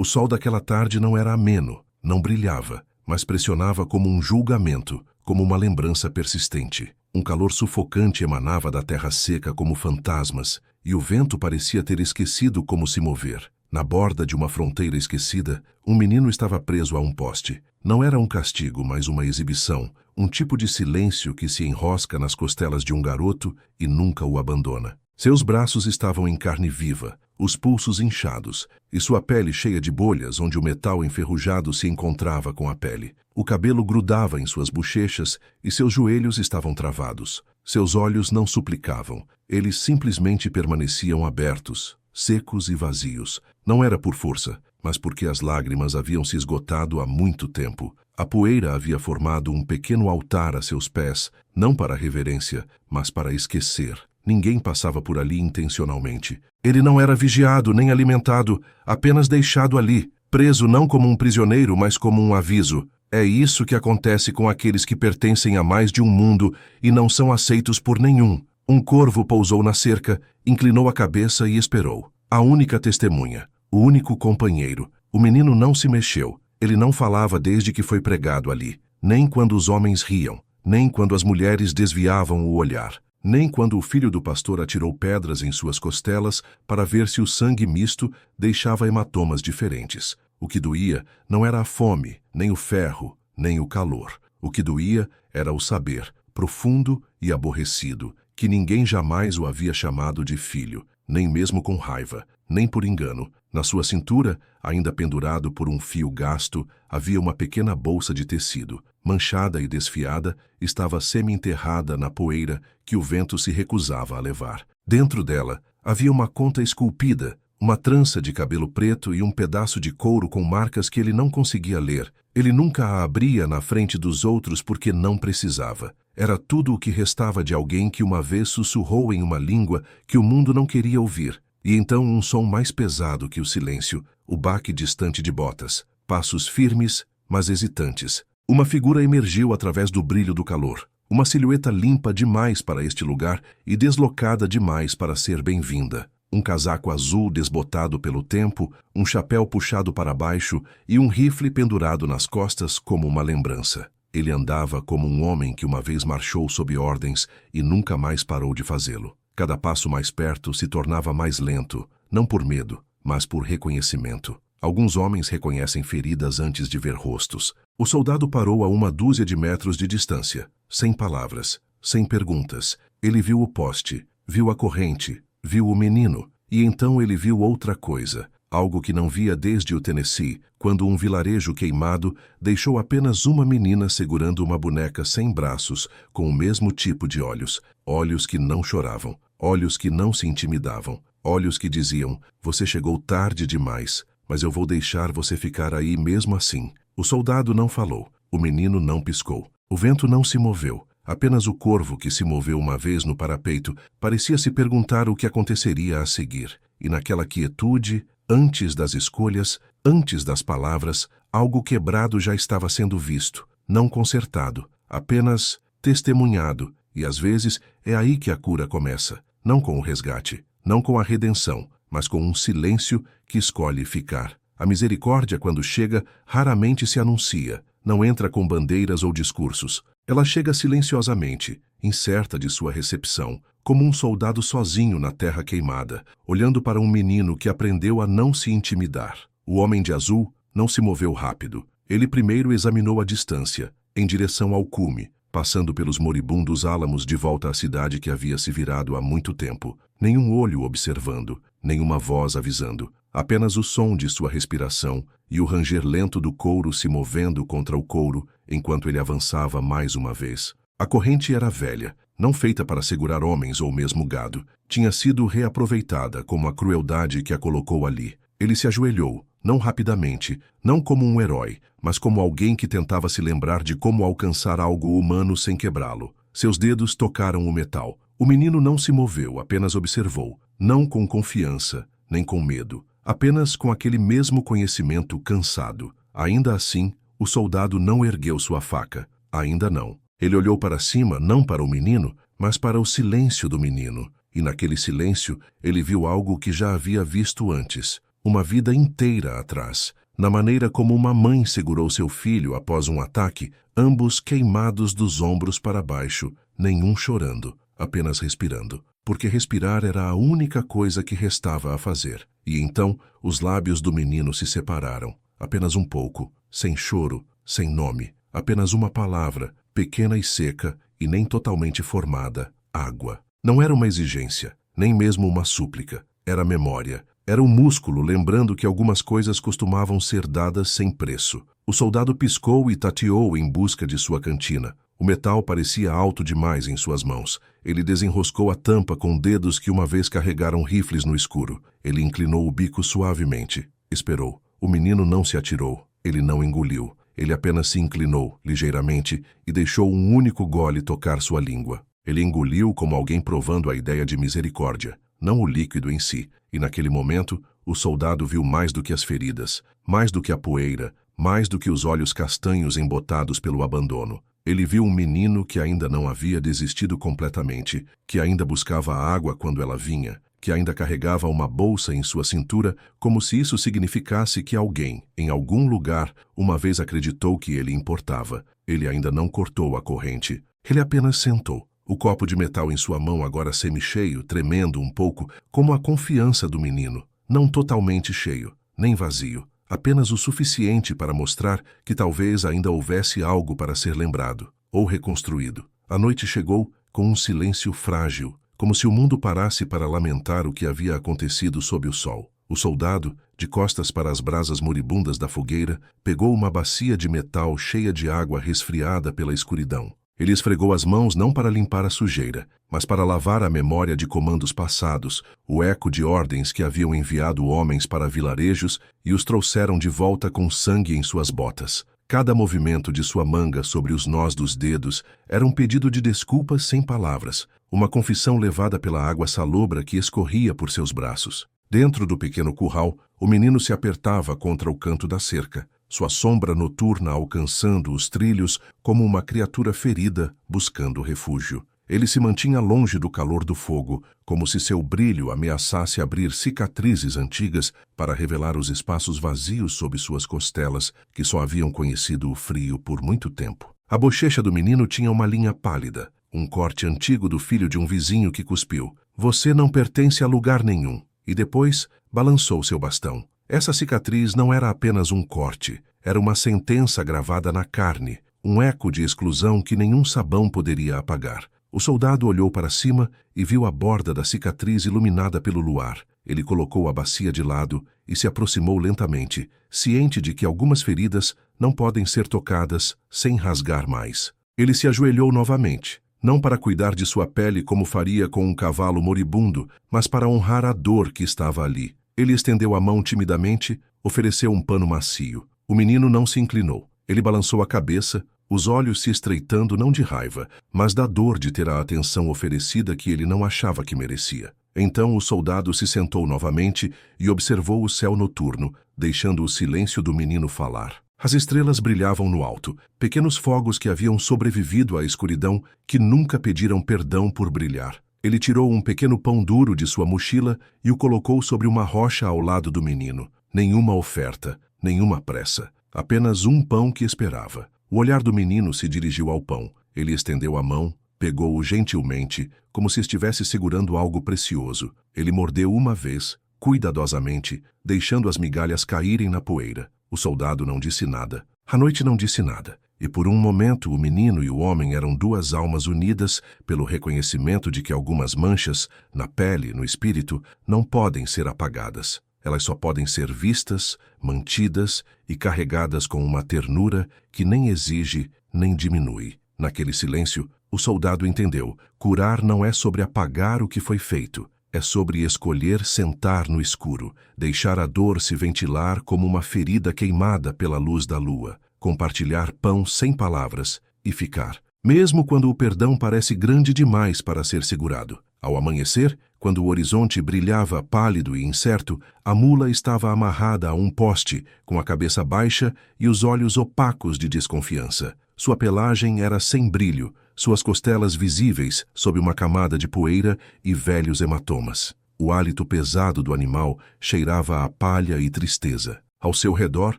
O sol daquela tarde não era ameno, não brilhava, mas pressionava como um julgamento, como uma lembrança persistente. Um calor sufocante emanava da terra seca como fantasmas, e o vento parecia ter esquecido como se mover. Na borda de uma fronteira esquecida, um menino estava preso a um poste. Não era um castigo, mas uma exibição, um tipo de silêncio que se enrosca nas costelas de um garoto e nunca o abandona. Seus braços estavam em carne viva, os pulsos inchados, e sua pele cheia de bolhas onde o metal enferrujado se encontrava com a pele. O cabelo grudava em suas bochechas e seus joelhos estavam travados. Seus olhos não suplicavam, eles simplesmente permaneciam abertos, secos e vazios. Não era por força, mas porque as lágrimas haviam se esgotado há muito tempo. A poeira havia formado um pequeno altar a seus pés, não para reverência, mas para esquecer. Ninguém passava por ali intencionalmente. Ele não era vigiado nem alimentado, apenas deixado ali, preso não como um prisioneiro, mas como um aviso. É isso que acontece com aqueles que pertencem a mais de um mundo e não são aceitos por nenhum. Um corvo pousou na cerca, inclinou a cabeça e esperou. A única testemunha, o único companheiro. O menino não se mexeu. Ele não falava desde que foi pregado ali, nem quando os homens riam, nem quando as mulheres desviavam o olhar, nem quando o filho do pastor atirou pedras em suas costelas para ver se o sangue misto deixava hematomas diferentes. O que doía não era a fome, nem o ferro, nem o calor. O que doía era o saber, profundo e aborrecido, que ninguém jamais o havia chamado de filho, nem mesmo com raiva, nem por engano. Na sua cintura, ainda pendurado por um fio gasto, havia uma pequena bolsa de tecido. Manchada e desfiada, estava semi-enterrada na poeira que o vento se recusava a levar. Dentro dela, havia uma conta esculpida, uma trança de cabelo preto e um pedaço de couro com marcas que ele não conseguia ler. Ele nunca a abria na frente dos outros porque não precisava. Era tudo o que restava de alguém que uma vez sussurrou em uma língua que o mundo não queria ouvir. E então um som mais pesado que o silêncio, o baque distante de botas, passos firmes, mas hesitantes. Uma figura emergiu através do brilho do calor, uma silhueta limpa demais para este lugar e deslocada demais para ser bem-vinda. Um casaco azul desbotado pelo tempo, um chapéu puxado para baixo e um rifle pendurado nas costas como uma lembrança. Ele andava como um homem que uma vez marchou sob ordens e nunca mais parou de fazê-lo. Cada passo mais perto se tornava mais lento, não por medo, mas por reconhecimento. Alguns homens reconhecem feridas antes de ver rostos. O soldado parou a 1 dúzia de metros de distância, sem palavras, sem perguntas. Ele viu o poste, viu a corrente, viu o menino, e então ele viu outra coisa, algo que não via desde o Tennessee, quando um vilarejo queimado deixou apenas uma menina segurando uma boneca sem braços, com o mesmo tipo de olhos, olhos que não choravam, olhos que não se intimidavam, olhos que diziam, você chegou tarde demais, mas eu vou deixar você ficar aí mesmo assim. O soldado não falou, o menino não piscou, o vento não se moveu. Apenas o corvo que se moveu uma vez no parapeito parecia se perguntar o que aconteceria a seguir. E naquela quietude, antes das escolhas, antes das palavras, algo quebrado já estava sendo visto, não consertado, apenas testemunhado. E às vezes é aí que a cura começa, não com o resgate, não com a redenção, mas com um silêncio que escolhe ficar. A misericórdia, quando chega, raramente se anuncia, não entra com bandeiras ou discursos. Ela chega silenciosamente, incerta de sua recepção, como um soldado sozinho na terra queimada, olhando para um menino que aprendeu a não se intimidar. O homem de azul não se moveu rápido. Ele primeiro examinou a distância, em direção ao cume, passando pelos moribundos álamos de volta à cidade que havia se virado há muito tempo. Nenhum olho observando, nenhuma voz avisando. Apenas o som de sua respiração e o ranger lento do couro se movendo contra o couro enquanto ele avançava mais uma vez. A corrente era velha, não feita para segurar homens ou mesmo gado. Tinha sido reaproveitada como a crueldade que a colocou ali. Ele se ajoelhou, não rapidamente, não como um herói, mas como alguém que tentava se lembrar de como alcançar algo humano sem quebrá-lo. Seus dedos tocaram o metal. O menino não se moveu, apenas observou, não com confiança, nem com medo. Apenas com aquele mesmo conhecimento cansado. Ainda assim, o soldado não ergueu sua faca. Ainda não. Ele olhou para cima, não para o menino, mas para o silêncio do menino. E naquele silêncio, ele viu algo que já havia visto antes. uma vida inteira atrás, na maneira como uma mãe segurou seu filho após um ataque, ambos queimados dos ombros para baixo, nenhum chorando, apenas respirando, porque respirar era a única coisa que restava a fazer. E então os lábios do menino se separaram, apenas um pouco, sem choro, sem nome, apenas uma palavra, pequena e seca e nem totalmente formada: água. Não era uma exigência, nem mesmo uma súplica, era memória. Era um músculo lembrando que algumas coisas costumavam ser dadas sem preço. O soldado piscou e tateou em busca de sua cantina. O metal parecia alto demais em suas mãos. Ele desenroscou a tampa com dedos que uma vez carregaram rifles no escuro. Ele inclinou o bico suavemente. Esperou. O menino não se atirou. Ele não engoliu. Ele apenas se inclinou, ligeiramente, e deixou um único gole tocar sua língua. Ele engoliu como alguém provando a ideia de misericórdia, não o líquido em si. E naquele momento, o soldado viu mais do que as feridas, mais do que a poeira, mais do que os olhos castanhos embotados pelo abandono. Ele viu um menino que ainda não havia desistido completamente, que ainda buscava a água quando ela vinha, que ainda carregava uma bolsa em sua cintura, como se isso significasse que alguém, em algum lugar, uma vez acreditou que ele importava. Ele ainda não cortou a corrente. Ele apenas sentou. O copo de metal em sua mão agora semi-cheio, tremendo um pouco, como a confiança do menino. Não totalmente cheio, nem vazio. Apenas o suficiente para mostrar que talvez ainda houvesse algo para ser lembrado, ou reconstruído. A noite chegou com um silêncio frágil, como se o mundo parasse para lamentar o que havia acontecido sob o sol. O soldado, de costas para as brasas moribundas da fogueira, pegou uma bacia de metal cheia de água resfriada pela escuridão. Ele esfregou as mãos não para limpar a sujeira, mas para lavar a memória de comandos passados, o eco de ordens que haviam enviado homens para vilarejos e os trouxeram de volta com sangue em suas botas. Cada movimento de sua manga sobre os nós dos dedos era um pedido de desculpas sem palavras, uma confissão levada pela água salobra que escorria por seus braços. Dentro do pequeno curral, o menino se apertava contra o canto da cerca, sua sombra noturna alcançando os trilhos como uma criatura ferida buscando refúgio. Ele se mantinha longe do calor do fogo, como se seu brilho ameaçasse abrir cicatrizes antigas para revelar os espaços vazios sob suas costelas, que só haviam conhecido o frio por muito tempo. A bochecha do menino tinha uma linha pálida, um corte antigo do filho de um vizinho que cuspiu: "Você não pertence a lugar nenhum." E depois balançou seu bastão. Essa cicatriz não era apenas um corte, era uma sentença gravada na carne, um eco de exclusão que nenhum sabão poderia apagar. O soldado olhou para cima e viu a borda da cicatriz iluminada pelo luar. Ele colocou a bacia de lado e se aproximou lentamente, ciente de que algumas feridas não podem ser tocadas sem rasgar mais. Ele se ajoelhou novamente, não para cuidar de sua pele como faria com um cavalo moribundo, mas para honrar a dor que estava ali. Ele estendeu a mão timidamente, ofereceu um pano macio. O menino não se inclinou. Ele balançou a cabeça, os olhos se estreitando não de raiva, mas da dor de ter a atenção oferecida que ele não achava que merecia. Então o soldado se sentou novamente e observou o céu noturno, deixando o silêncio do menino falar. As estrelas brilhavam no alto, pequenos fogos que haviam sobrevivido à escuridão, que nunca pediram perdão por brilhar. Ele tirou um pequeno pão duro de sua mochila e o colocou sobre uma rocha ao lado do menino. Nenhuma oferta, nenhuma pressa, apenas um pão que esperava. O olhar do menino se dirigiu ao pão. Ele estendeu a mão, pegou-o gentilmente, como se estivesse segurando algo precioso. Ele mordeu uma vez, cuidadosamente, deixando as migalhas caírem na poeira. O soldado não disse nada. A noite não disse nada. E por um momento o menino e o homem eram duas almas unidas pelo reconhecimento de que algumas manchas, na pele, no espírito, não podem ser apagadas. Elas só podem ser vistas, mantidas e carregadas com uma ternura que nem exige nem diminui. Naquele silêncio, o soldado entendeu: curar não é sobre apagar o que foi feito, é sobre escolher sentar no escuro, deixar a dor se ventilar como uma ferida queimada pela luz da lua, compartilhar pão sem palavras e ficar, mesmo quando o perdão parece grande demais para ser segurado. Ao amanhecer, quando o horizonte brilhava pálido e incerto, a mula estava amarrada a um poste, com a cabeça baixa e os olhos opacos de desconfiança. Sua pelagem era sem brilho, suas costelas visíveis sob uma camada de poeira e velhos hematomas. O hálito pesado do animal cheirava a palha e tristeza. Ao seu redor,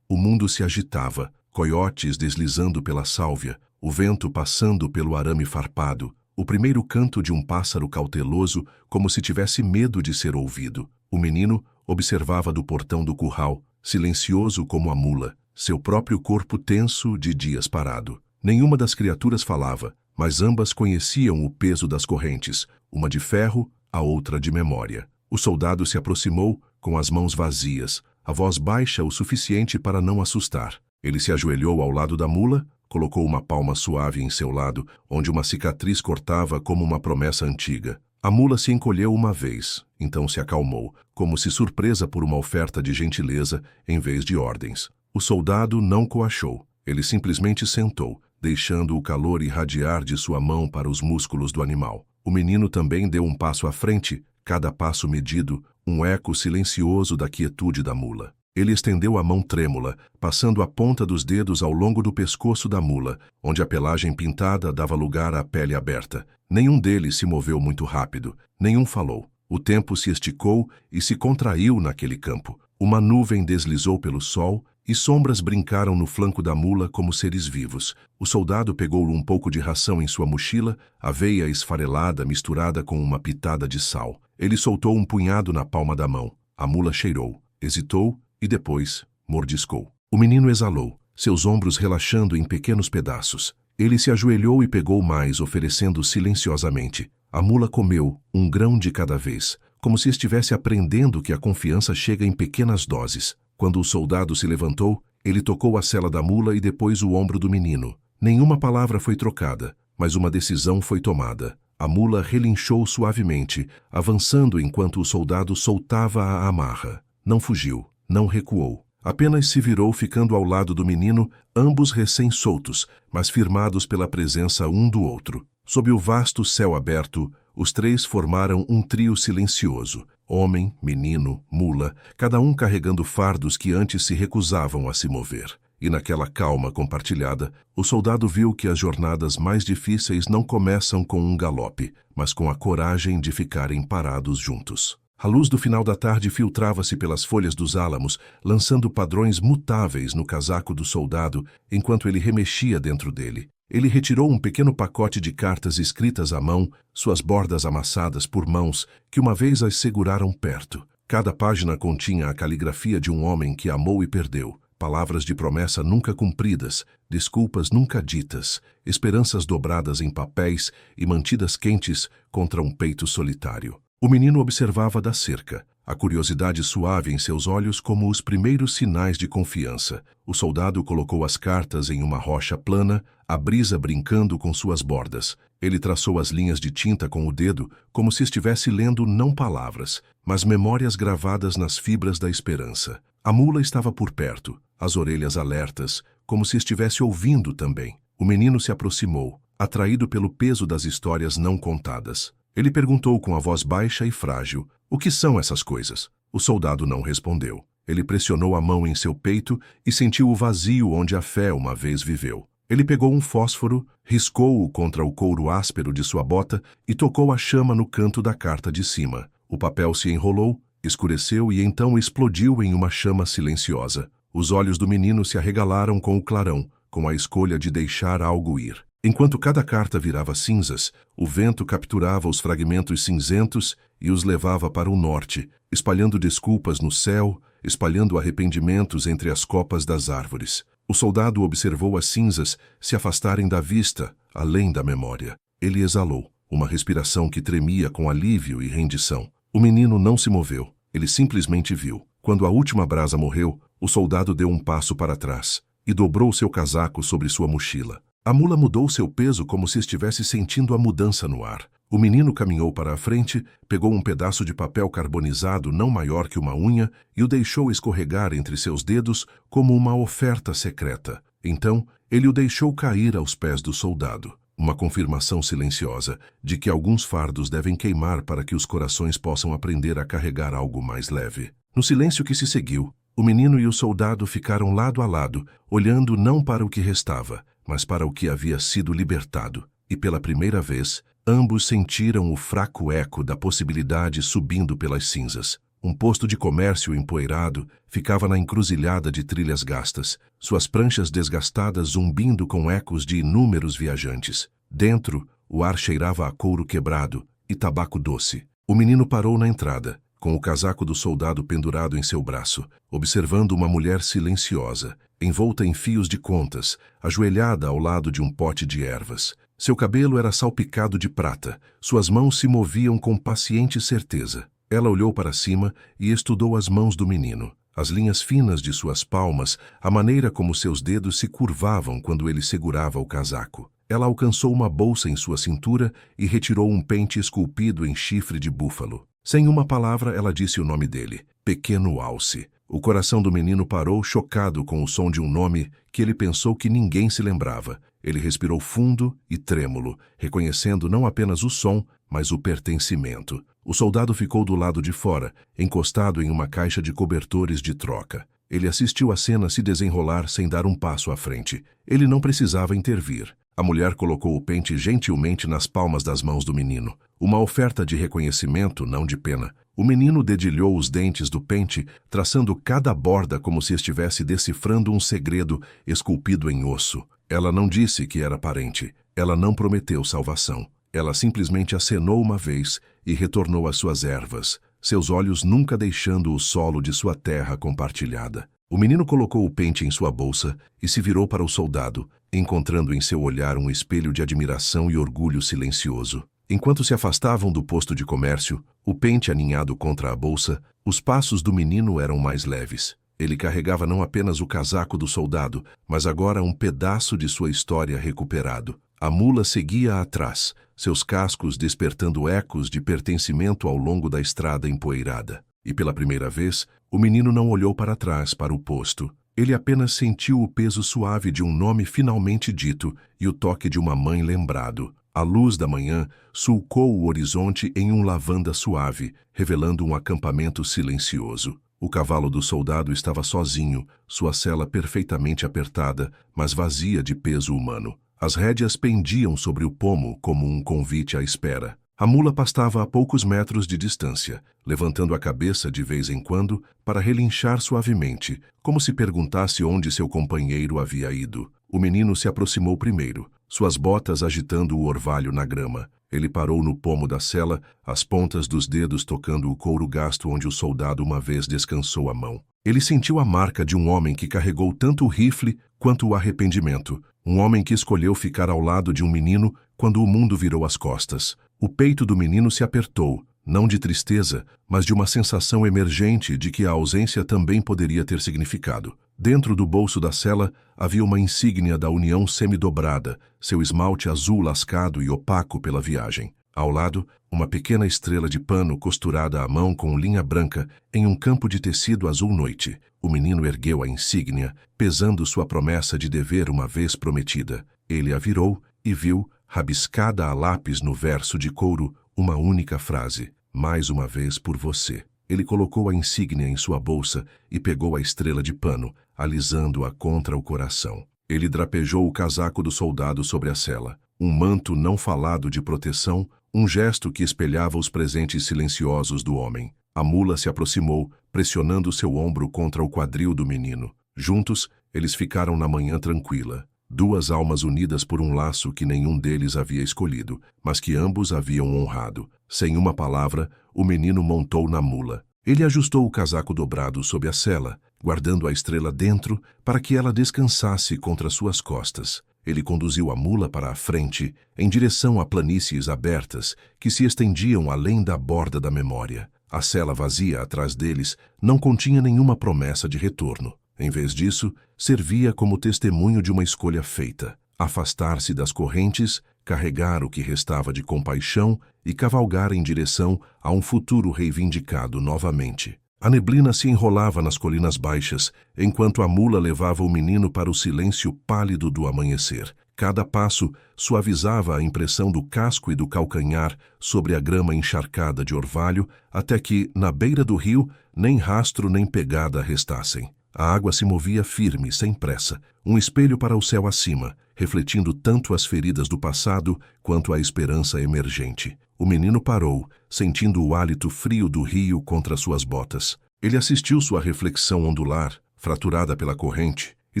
o mundo se agitava, coiotes deslizando pela sálvia, o vento passando pelo arame farpado, o primeiro canto de um pássaro cauteloso, como se tivesse medo de ser ouvido. O menino observava do portão do curral, silencioso como a mula, seu próprio corpo tenso de dias parado. Nenhuma das criaturas falava, mas ambas conheciam o peso das correntes, uma de ferro, a outra de memória. O soldado se aproximou, com as mãos vazias, a voz baixa o suficiente para não assustar. Ele se ajoelhou ao lado da mula, colocou uma palma suave em seu lado, onde uma cicatriz cortava como uma promessa antiga. A mula se encolheu uma vez, então se acalmou, como se surpresa por uma oferta de gentileza em vez de ordens. O soldado não coachou. Ele simplesmente sentou, deixando o calor irradiar de sua mão para os músculos do animal. O menino também deu um passo à frente, cada passo medido, um eco silencioso da quietude da mula. Ele estendeu a mão trêmula, passando a ponta dos dedos ao longo do pescoço da mula, onde a pelagem pintada dava lugar à pele aberta. Nenhum deles se moveu muito rápido, nenhum falou. O tempo se esticou e se contraiu naquele campo. Uma nuvem deslizou pelo sol e sombras brincaram no flanco da mula como seres vivos. O soldado pegou um pouco de ração em sua mochila, aveia esfarelada misturada com uma pitada de sal. Ele soltou um punhado na palma da mão. A mula cheirou, hesitou e depois mordiscou. O menino exalou, seus ombros relaxando em pequenos pedaços. Ele se ajoelhou e pegou mais, oferecendo silenciosamente. A mula comeu, um grão de cada vez, como se estivesse aprendendo que a confiança chega em pequenas doses. Quando o soldado se levantou, ele tocou a sela da mula e depois o ombro do menino. Nenhuma palavra foi trocada, mas uma decisão foi tomada. A mula relinchou suavemente, avançando enquanto o soldado soltava a amarra. Não fugiu, não recuou. Apenas se virou, ficando ao lado do menino, ambos recém-soltos, mas firmados pela presença um do outro. Sob o vasto céu aberto, os três formaram um trio silencioso. Homem, menino, mula, cada um carregando fardos que antes se recusavam a se mover. E naquela calma compartilhada, o soldado viu que as jornadas mais difíceis não começam com um galope, mas com a coragem de ficarem parados juntos. A luz do final da tarde filtrava-se pelas folhas dos álamos, lançando padrões mutáveis no casaco do soldado enquanto ele remexia dentro dele. Ele retirou um pequeno pacote de cartas escritas à mão, suas bordas amassadas por mãos que uma vez as seguraram perto. Cada página continha a caligrafia de um homem que amou e perdeu, palavras de promessa nunca cumpridas, desculpas nunca ditas, esperanças dobradas em papéis e mantidas quentes contra um peito solitário. O menino observava da cerca, a curiosidade suave em seus olhos como os primeiros sinais de confiança. O soldado colocou as cartas em uma rocha plana, a brisa brincando com suas bordas. Ele traçou as linhas de tinta com o dedo, como se estivesse lendo não palavras, mas memórias gravadas nas fibras da esperança. A mula estava por perto, as orelhas alertas, como se estivesse ouvindo também. O menino se aproximou, atraído pelo peso das histórias não contadas. Ele perguntou com a voz baixa e frágil, o que são essas coisas? O soldado não respondeu. Ele pressionou a mão em seu peito e sentiu o vazio onde a fé uma vez viveu. Ele pegou um fósforo, riscou-o contra o couro áspero de sua bota e tocou a chama no canto da carta de cima. O papel se enrolou, escureceu e então explodiu em uma chama silenciosa. Os olhos do menino se arregalaram com o clarão, com a escolha de deixar algo ir. Enquanto cada carta virava cinzas, o vento capturava os fragmentos cinzentos e os levava para o norte, espalhando desculpas no céu, espalhando arrependimentos entre as copas das árvores. O soldado observou as cinzas se afastarem da vista, além da memória. Ele exalou, uma respiração que tremia com alívio e rendição. O menino não se moveu, ele simplesmente viu. Quando a última brasa morreu, o soldado deu um passo para trás e dobrou seu casaco sobre sua mochila. A mula mudou seu peso como se estivesse sentindo a mudança no ar. O menino caminhou para a frente, pegou um pedaço de papel carbonizado não maior que uma unha e o deixou escorregar entre seus dedos como uma oferta secreta. Então, ele o deixou cair aos pés do soldado. Uma confirmação silenciosa de que alguns fardos devem queimar para que os corações possam aprender a carregar algo mais leve. No silêncio que se seguiu, o menino e o soldado ficaram lado a lado, olhando não para o que restava, mas para o que havia sido libertado. E pela primeira vez, Ambos sentiram o fraco eco da possibilidade subindo pelas cinzas. Um posto de comércio empoeirado ficava na encruzilhada de trilhas gastas, suas pranchas desgastadas zumbindo com ecos de inúmeros viajantes. Dentro, o ar cheirava a couro quebrado e tabaco doce. O menino parou na entrada, com o casaco do soldado pendurado em seu braço, observando uma mulher silenciosa, envolta em fios de contas, ajoelhada ao lado de um pote de ervas. Seu cabelo era salpicado de prata, suas mãos se moviam com paciente certeza. Ela olhou para cima e estudou as mãos do menino, as linhas finas de suas palmas, a maneira como seus dedos se curvavam quando ele segurava o casaco. Ela alcançou uma bolsa em sua cintura e retirou um pente esculpido em chifre de búfalo. Sem uma palavra, ela disse o nome dele, Pequeno Alce. O coração do menino parou, chocado com o som de um nome que ele pensou que ninguém se lembrava. Ele respirou fundo e trêmulo, reconhecendo não apenas o som, mas o pertencimento. O soldado ficou do lado de fora, encostado em uma caixa de cobertores de troca. Ele assistiu a cena se desenrolar sem dar um passo à frente. Ele não precisava intervir. A mulher colocou o pente gentilmente nas palmas das mãos do menino. Uma oferta de reconhecimento, não de pena. O menino dedilhou os dentes do pente, traçando cada borda como se estivesse decifrando um segredo esculpido em osso. Ela não disse que era parente. Ela não prometeu salvação. Ela simplesmente acenou uma vez e retornou às suas ervas, seus olhos nunca deixando o solo de sua terra compartilhada. O menino colocou o pente em sua bolsa e se virou para o soldado, encontrando em seu olhar um espelho de admiração e orgulho silencioso. Enquanto se afastavam do posto de comércio, o pente aninhado contra a bolsa, os passos do menino eram mais leves. Ele carregava não apenas o casaco do soldado, mas agora um pedaço de sua história recuperado. A mula seguia atrás, seus cascos despertando ecos de pertencimento ao longo da estrada empoeirada. E pela primeira vez, o menino não olhou para trás para o posto. Ele apenas sentiu o peso suave de um nome finalmente dito e o toque de uma mãe lembrado. A luz da manhã sulcou o horizonte em um lavanda suave, revelando um acampamento silencioso. O cavalo do soldado estava sozinho, sua sela perfeitamente apertada, mas vazia de peso humano. As rédeas pendiam sobre o pomo como um convite à espera. A mula pastava a poucos metros de distância, levantando a cabeça de vez em quando para relinchar suavemente, como se perguntasse onde seu companheiro havia ido. O menino se aproximou primeiro, suas botas agitando o orvalho na grama. Ele parou no pomo da sela, as pontas dos dedos tocando o couro gasto onde o soldado uma vez descansou a mão. Ele sentiu a marca de um homem que carregou tanto o rifle quanto o arrependimento. Um homem que escolheu ficar ao lado de um menino quando o mundo virou as costas. O peito do menino se apertou, não de tristeza, mas de uma sensação emergente de que a ausência também poderia ter significado. Dentro do bolso da sela havia uma insígnia da União semidobrada, seu esmalte azul lascado e opaco pela viagem. Ao lado, uma pequena estrela de pano costurada à mão com linha branca em um campo de tecido azul noite. O menino ergueu a insígnia, pesando sua promessa de dever uma vez prometida. Ele a virou e viu, rabiscada a lápis no verso de couro, uma única frase: mais uma vez por você. Ele colocou a insígnia em sua bolsa e pegou a estrela de pano, alisando-a contra o coração. Ele drapejou o casaco do soldado sobre a sela. Um manto não falado de proteção, um gesto que espelhava os presentes silenciosos do homem. A mula se aproximou, pressionando seu ombro contra o quadril do menino. Juntos, eles ficaram na manhã tranquila. Duas almas unidas por um laço que nenhum deles havia escolhido, mas que ambos haviam honrado. Sem uma palavra, o menino montou na mula. Ele ajustou o casaco dobrado sob a sela, guardando a estrela dentro para que ela descansasse contra suas costas. Ele conduziu a mula para a frente, em direção a planícies abertas que se estendiam além da borda da memória. A sela vazia atrás deles não continha nenhuma promessa de retorno. Em vez disso, servia como testemunho de uma escolha feita: afastar-se das correntes, carregar o que restava de compaixão e cavalgar em direção a um futuro reivindicado novamente. A neblina se enrolava nas colinas baixas, enquanto a mula levava o menino para o silêncio pálido do amanhecer. Cada passo suavizava a impressão do casco e do calcanhar sobre a grama encharcada de orvalho, até que, na beira do rio, nem rastro nem pegada restassem. A água se movia firme, sem pressa, um espelho para o céu acima, refletindo tanto as feridas do passado quanto a esperança emergente. O menino parou, sentindo o hálito frio do rio contra suas botas. Ele assistiu sua reflexão ondular, fraturada pela corrente, e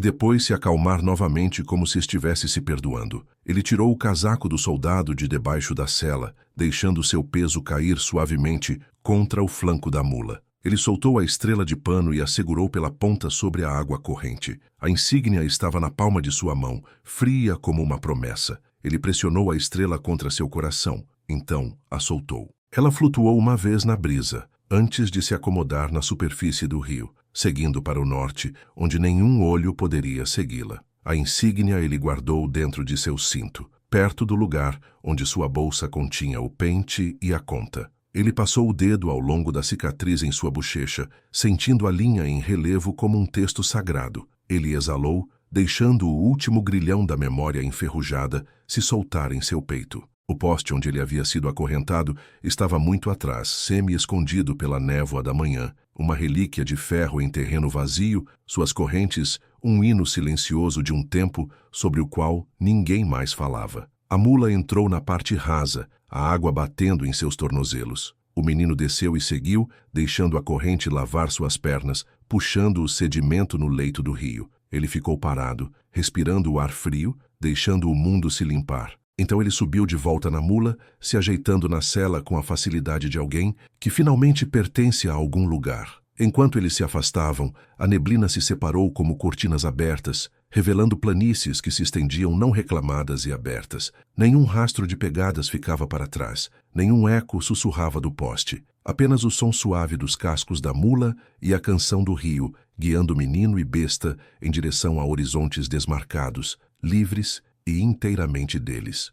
depois se acalmar novamente como se estivesse se perdoando. Ele tirou o casaco do soldado de debaixo da sela, deixando seu peso cair suavemente contra o flanco da mula. Ele soltou a estrela de pano e a segurou pela ponta sobre a água corrente. A insígnia estava na palma de sua mão, fria como uma promessa. Ele pressionou a estrela contra seu coração, então a soltou. Ela flutuou uma vez na brisa, antes de se acomodar na superfície do rio, seguindo para o norte, onde nenhum olho poderia segui-la. A insígnia ele guardou dentro de seu cinto, perto do lugar onde sua bolsa continha o pente e a conta. Ele passou o dedo ao longo da cicatriz em sua bochecha, sentindo a linha em relevo como um texto sagrado. Ele exalou, deixando o último grilhão da memória enferrujada se soltar em seu peito. O poste onde ele havia sido acorrentado estava muito atrás, semi-escondido pela névoa da manhã, uma relíquia de ferro em terreno vazio, suas correntes, um hino silencioso de um tempo sobre o qual ninguém mais falava. A mula entrou na parte rasa, a água batendo em seus tornozelos. O menino desceu e seguiu, deixando a corrente lavar suas pernas, puxando o sedimento no leito do rio. Ele ficou parado, respirando o ar frio, deixando o mundo se limpar. Então ele subiu de volta na mula, se ajeitando na sela com a facilidade de alguém que finalmente pertence a algum lugar. Enquanto eles se afastavam, a neblina se separou como cortinas abertas, revelando planícies que se estendiam não reclamadas e abertas. Nenhum rastro de pegadas ficava para trás, nenhum eco sussurrava do poste. Apenas o som suave dos cascos da mula e a canção do rio, guiando menino e besta em direção a horizontes desmarcados, livres e inteiramente deles.